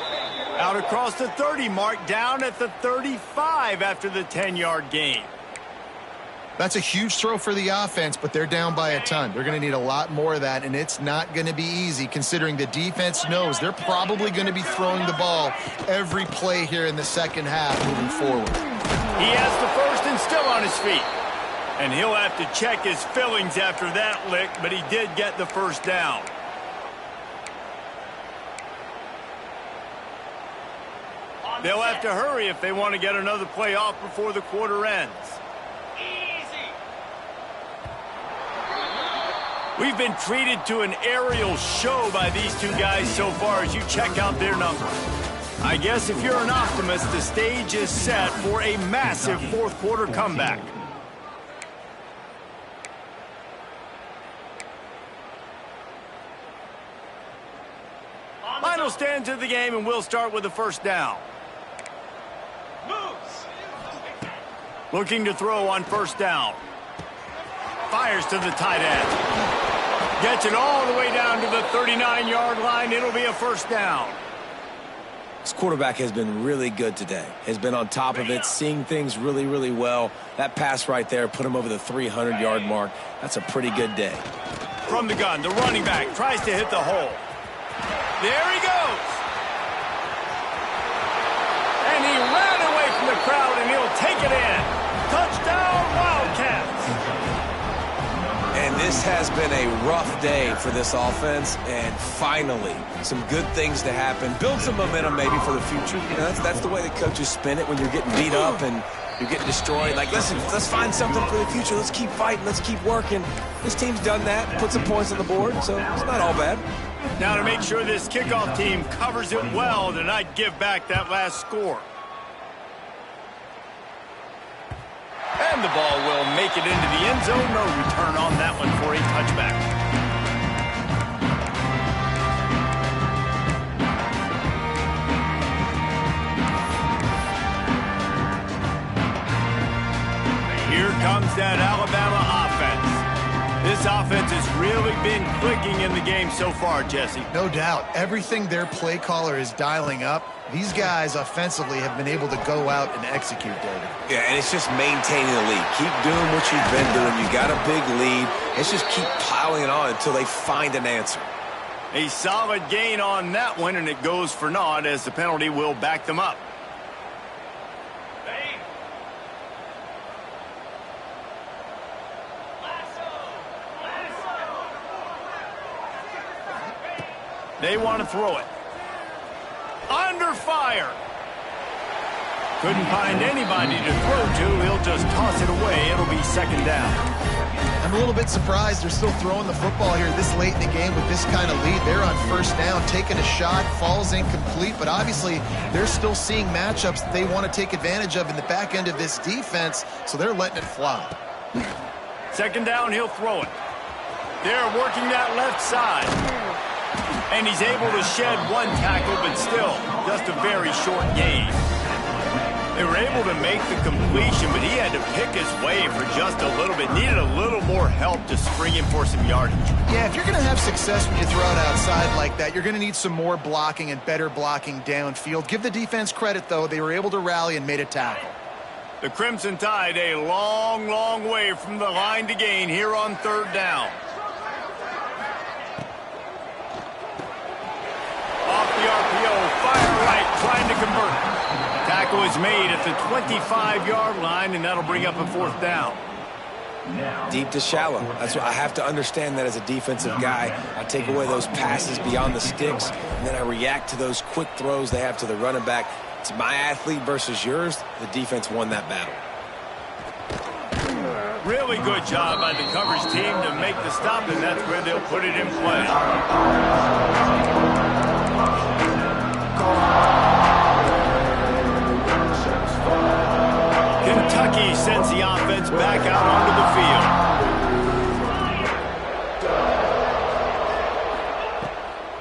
Speaker 1: Out across the 30 mark, down at the 35 after the 10-yard gain.
Speaker 2: That's a huge throw for the offense, but they're down by a ton. They're going to need a lot more of that, and it's not going to be easy considering the defense knows they're probably going to be throwing the ball every play here in the second half moving forward.
Speaker 1: He has the first and still on his feet. And he'll have to check his fillings after that lick, but he did get the first down. They'll have to hurry if they want to get another play off before the quarter ends. We've been treated to an aerial show by these two guys so far as you check out their numbers. I guess if you're an optimist, the stage is set for a massive fourth quarter comeback. Final stands of the game, and we'll start with the first down. Looking to throw on first down. Fires to the tight end. Gets it all the way down to the 39-yard line. It'll be a first down.
Speaker 3: This quarterback has been really good today. Has been on top of it, seeing things really, really well. That pass right there put him over the 300-yard mark. That's a pretty good day.
Speaker 1: From the gun, the running back tries to hit the hole. There he goes. And he ran away from the crowd, and he'll take it in. Touchdown, Wildcats.
Speaker 3: And this has been a rough day for this offense, and finally, some good things to happen. Build some momentum maybe for the future. You know, that's the way the coaches spin it when you're getting beat up and you're getting destroyed. Like, listen, let's find something for the future. Let's keep fighting. Let's keep working. This team's done that, put some points on the board, so it's not all bad.
Speaker 1: Now to make sure this kickoff team covers it well to not give back that last score. And the ball will make it into the end zone. No return on that one for a touchback. Here comes that Alabama offense. This offense has really been clicking in the game so far, Jesse.
Speaker 2: No doubt. Everything their play caller is dialing up, these guys offensively have been able to go out and execute, David.
Speaker 3: Yeah, and it's just maintaining the lead. Keep doing what you've been doing. You got a big lead. Let's just keep piling it on until they find an answer.
Speaker 1: A solid gain on that one, and it goes for naught as the penalty will back them up. They want to throw it. Under fire. Couldn't find anybody to throw to. He'll just toss it away. It'll be second down.
Speaker 2: I'm a little bit surprised they're still throwing the football here this late in the game with this kind of lead. They're on first down, taking a shot, falls incomplete, but obviously they're still seeing matchups that they want to take advantage of in the back end of this defense, so they're letting it fly.
Speaker 1: Second down, he'll throw it. They're working that left side. And he's able to shed one tackle, but still just a very short gain. They were able to make the completion, but he had to pick his way for just a little bit. Needed a little more help to spring him for some yardage.
Speaker 2: Yeah, if you're going to have success when you throw it outside like that, you're going to need some more blocking and better blocking downfield. Give the defense credit, though. They were able to rally and made a tackle.
Speaker 1: The Crimson Tide a long, long way from the line to gain here on third down. Off the RPO, fire right, trying to convert. Tackle is made at the 25-yard line, and that'll bring up a fourth down.
Speaker 3: Deep to shallow. That's what I have to understand that as a defensive guy. I take away those passes beyond the sticks, and then I react to those quick throws they have to the running back. It's my athlete versus yours. The defense won that battle.
Speaker 1: Really good job by the coverage team to make the stop, and that's where they'll put it in play. Kentucky sends the offense back out onto the field.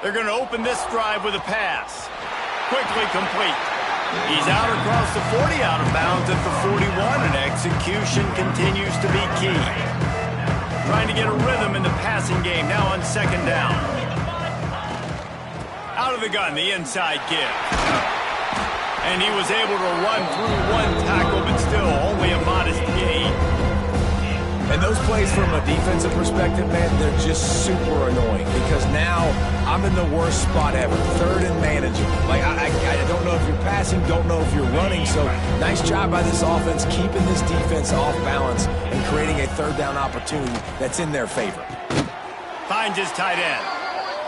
Speaker 1: They're going to open this drive with a pass. Quickly complete. He's out across the 40, out of bounds at the 41, and execution continues to be key. Trying to get a rhythm in the passing game now on second down. Out of the gun, the inside give. And he was able to run through one tackle, but still only a modest gain.
Speaker 3: And those plays from a defensive perspective, man, they're just super annoying because now I'm in the worst spot ever. Third and manageable. Like, I don't know if you're passing, don't know if you're running. So nice job by this offense keeping this defense off balance and creating a third down opportunity that's in their favor.
Speaker 1: Finds his tight end.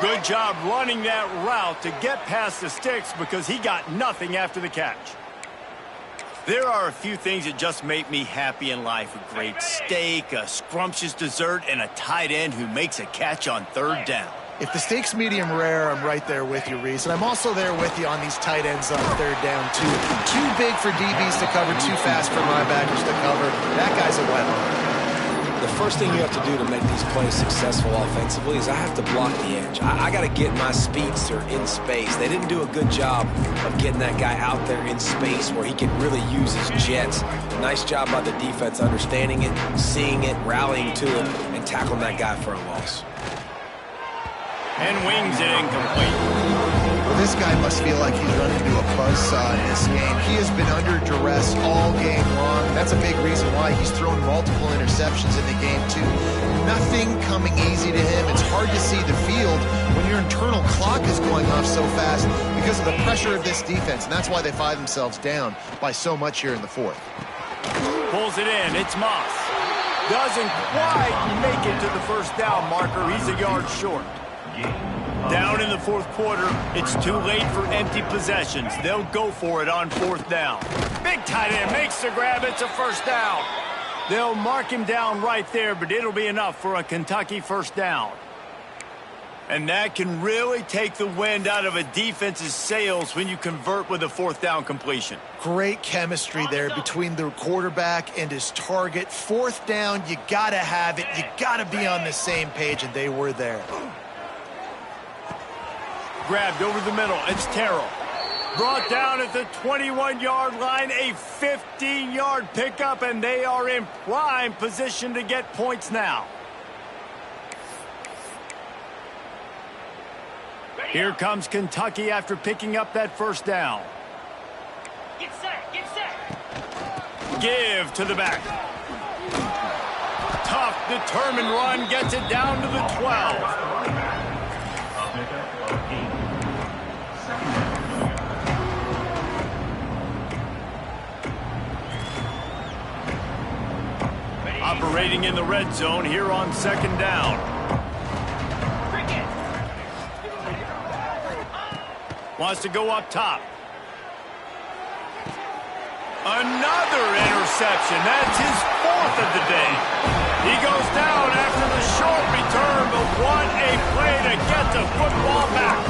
Speaker 1: Good job running that route to get past the sticks because he got nothing after the catch. There are a few things that just make me happy in life. A great steak, a scrumptious dessert, and a tight end who makes a catch on third down.
Speaker 2: If the steak's medium rare, I'm right there with you, Reese. And I'm also there with you on these tight ends on third down, too. Too big for DBs to cover, too fast for linebackers to cover. That guy's a weapon.
Speaker 3: The first thing you have to do to make these plays successful offensively is I have to block the edge. I got to get my speedster in space. They didn't do a good job of getting that guy out there in space where he can really use his jets. Nice job by the defense understanding it, seeing it, rallying to it, and tackling that guy for a loss.
Speaker 1: And wings it incomplete.
Speaker 2: Well, this guy must feel like he's run into a buzzsaw in this game. He has been under duress all game long. That's a big reason why he's thrown multiple interceptions in the game, too. Nothing coming easy to him. It's hard to see the field when your internal clock is going off so fast because of the pressure of this defense. And that's why they find themselves down by so much here in the fourth.
Speaker 1: Pulls it in. It's Moss. Doesn't quite make it to the first down marker. He's a yard short. Down in the fourth quarter, it's too late for empty possessions. They'll go for it on fourth down. Big tight end makes the grab. It's a first down. They'll mark him down right there, but it'll be enough for a Kentucky first down. And that can really take the wind out of a defense's sails when you convert with a fourth down completion.
Speaker 2: Great chemistry there between the quarterback and his target. Fourth down, you got to have it. You got to be on the same page, and they were there.
Speaker 1: Grabbed over the middle. It's Terrell. Brought down at the 21-yard line. A 15-yard pickup, and they are in prime position to get points now. Here comes Kentucky after picking up that first down.
Speaker 5: Get set, get set.
Speaker 1: Give to the back. Tough, determined run. Gets it down to the 12. Operating in the red zone here on second down. Wants to go up top. Another interception. That's his 4th of the day. He goes down after the short return, but what a play to get the football back.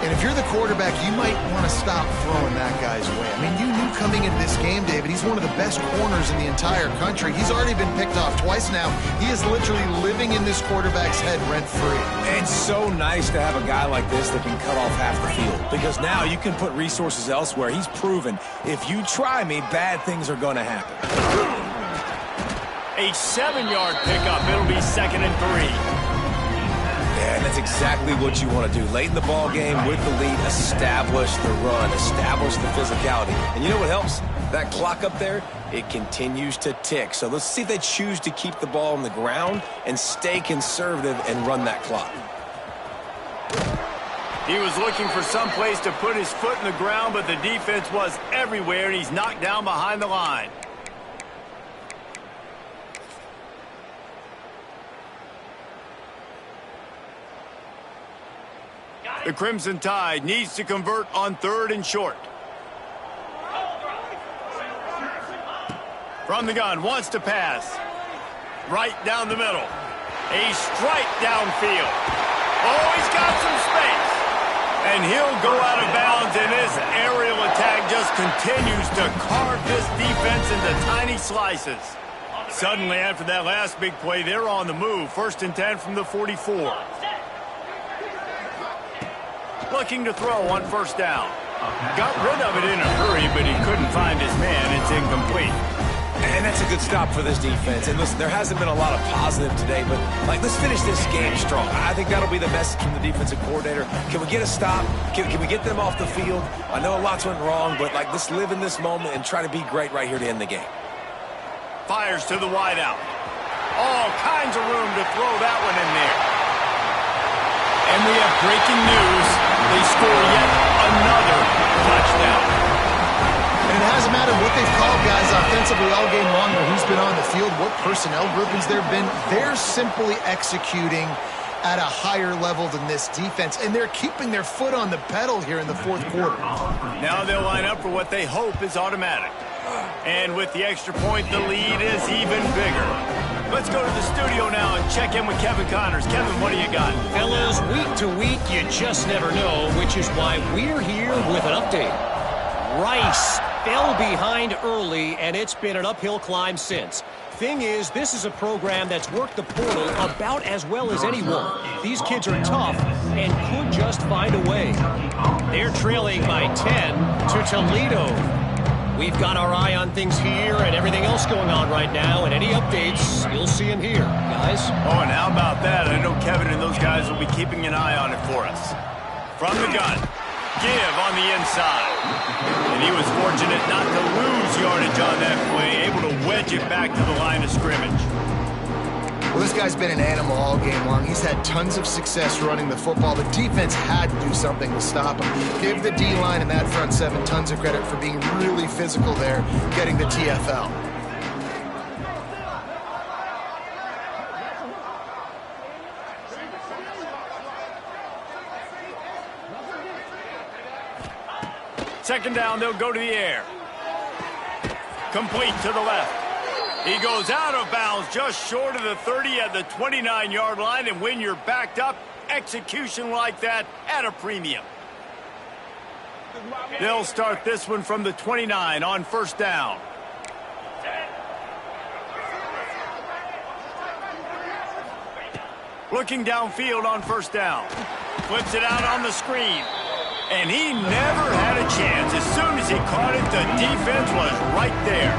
Speaker 2: And if you're the quarterback, you might want to stop throwing that guy's way. I mean, you knew coming into this game, David, he's one of the best corners in the entire country. He's already been picked off twice now. He is literally living in this quarterback's head rent-free.
Speaker 3: It's so nice to have a guy like this that can cut off half the field, because now you can put resources elsewhere. He's proven if you try me, bad things are going to happen.
Speaker 1: A 7-yard pickup. It'll be 2nd and 3.
Speaker 3: Yeah, and that's exactly what you want to do. Late in the ball game with the lead, establish the run, establish the physicality. And you know what helps? That clock up there, it continues to tick. So let's see if they choose to keep the ball on the ground and stay conservative and run that clock.
Speaker 1: He was looking for some place to put his foot in the ground, but the defense was everywhere, and he's knocked down behind the line. The Crimson Tide needs to convert on 3rd and short. From the gun, wants to pass. Right down the middle. A strike downfield. Oh, he's got some space. And he'll go out of bounds, and this aerial attack just continues to carve this defense into tiny slices. Suddenly, after that last big play, they're on the move. 1st and 10 from the 44. Looking to throw on 1st down. Got rid of it in a hurry, but he couldn't find his man. It's incomplete.
Speaker 3: And that's a good stop for this defense. And listen, there hasn't been a lot of positive today, but let's finish this game strong. I think that'll be the message from the defensive coordinator. Can we get a stop? Can we get them off the field? I know lots went wrong, but let's live in this moment and try to be great right here to end the game.
Speaker 1: Fires to the wideout. All kinds of room to throw that one in there. And we have breaking news. They score yet another touchdown.
Speaker 2: And it hasn't mattered what they've called guys offensively all game long when he's been on the field, what personnel groupings there have been. They're simply executing at a higher level than this defense, and they're keeping their foot on the pedal here in the 4th quarter.
Speaker 1: Now they'll line up for what they hope is automatic. And with the extra point, the lead is even bigger. Let's go to the studio now and check in with Kevin Connors. Kevin, what do you got?
Speaker 4: Fellas, week to week, you just never know, which is why we're here with an update. Rice fell behind early, and it's been an uphill climb since. Thing is, this is a program that's worked the portal about as well as anyone. These kids are tough and could just find a way. They're trailing by 10 to Toledo. We've got our eye on things here and everything else going on right now, and any updates, you'll see them here, guys.
Speaker 1: Oh, and how about that? I know Kevin and those guys will be keeping an eye on it for us. From the gun, give on the inside. And he was fortunate not to lose yardage on that play, able to wedge it back to the line of scrimmage.
Speaker 2: Well, this guy's been an animal all game long. He's had tons of success running the football. The defense had to do something to stop him. Give the D-line and that front 7 tons of credit for being really physical there, getting the TFL.
Speaker 1: Second down, they'll go to the air. Complete to the left. He goes out of bounds just short of the 30 at the 29-yard line, and when you're backed up, execution like that at a premium. They'll start this one from the 29 on 1st down. Looking downfield on 1st down. Flips it out on the screen. And he never had a chance. As soon as he caught it, the defense was right there.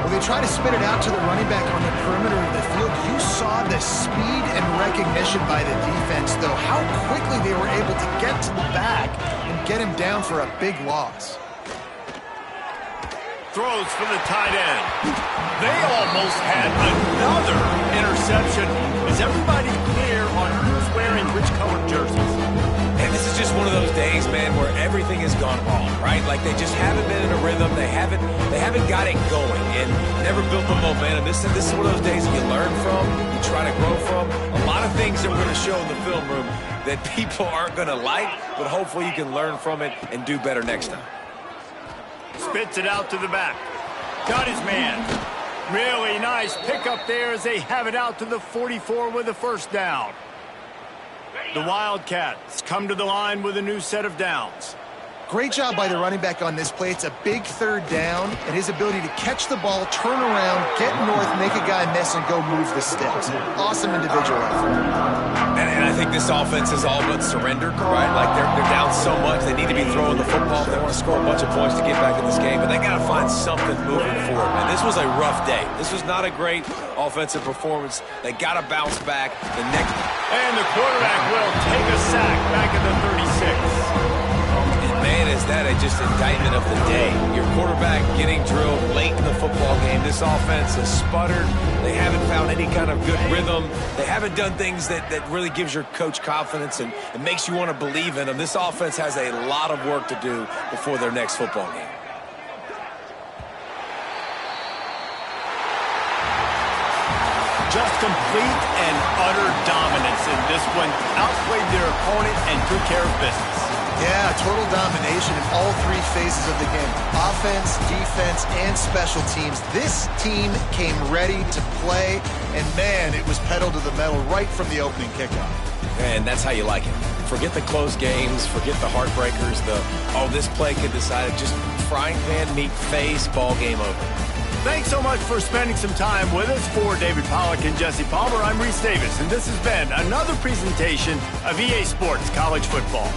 Speaker 2: Well, they try to spit it out to the running back on the perimeter of the field. You saw the speed and recognition by the defense, though, how quickly they were able to get to the back and get him down for a big loss.
Speaker 1: Throws for the tight end. They almost had another interception. Is everybody clear on who's wearing which colored jerseys?
Speaker 3: And this is is just one of those days, man, where everything has gone wrong, right? Like they just haven't been in a rhythm. They haven't got it going and never built the momentum. This is one of those days you learn from, you try to grow from. A lot of things that we're going to show in the film room that people aren't going to like, but hopefully you can learn from it and do better next time.
Speaker 1: Spits it out to the back. Got his man. Really nice pickup there as they have it out to the 44 with a first down. The Wildcats come to the line with a new set of downs.
Speaker 2: Great job by the running back on this play. It's a big third down, and his ability to catch the ball, turn around, get north, make a guy miss, and go move the sticks. Awesome individual effort.
Speaker 3: And I think this offense is all but surrendered, right? Like they're down so much, they need to be throwing the football. They want to score a bunch of points to get back in this game, but they got to find something moving forward, man. This was a rough day. This was not a great offensive performance. They got to bounce back the next.
Speaker 1: And the quarterback will take a sack back at the 36.
Speaker 3: Man, is that just indictment of the day. Your quarterback getting drilled late in the football game. This offense has sputtered. They haven't found any kind of good rhythm. They haven't done things that really gives your coach confidence and makes you want to believe in them. This offense has a lot of work to do before their next football game.
Speaker 1: Just complete and utter dominance in this one. Outplayed their opponent and took care of business.
Speaker 2: Yeah, total domination in all three phases of the game. Offense, defense, and special teams. This team came ready to play, and man, it was pedal to the metal right from the opening kickoff.
Speaker 3: And that's how you like it. Forget the close games, forget the heartbreakers, this play could decide it. Just frying pan, meat face, ball game over.
Speaker 1: Thanks so much for spending some time with us. For David Pollack and Jesse Palmer, I'm Reese Davis, and this has been another presentation of EA Sports College Football.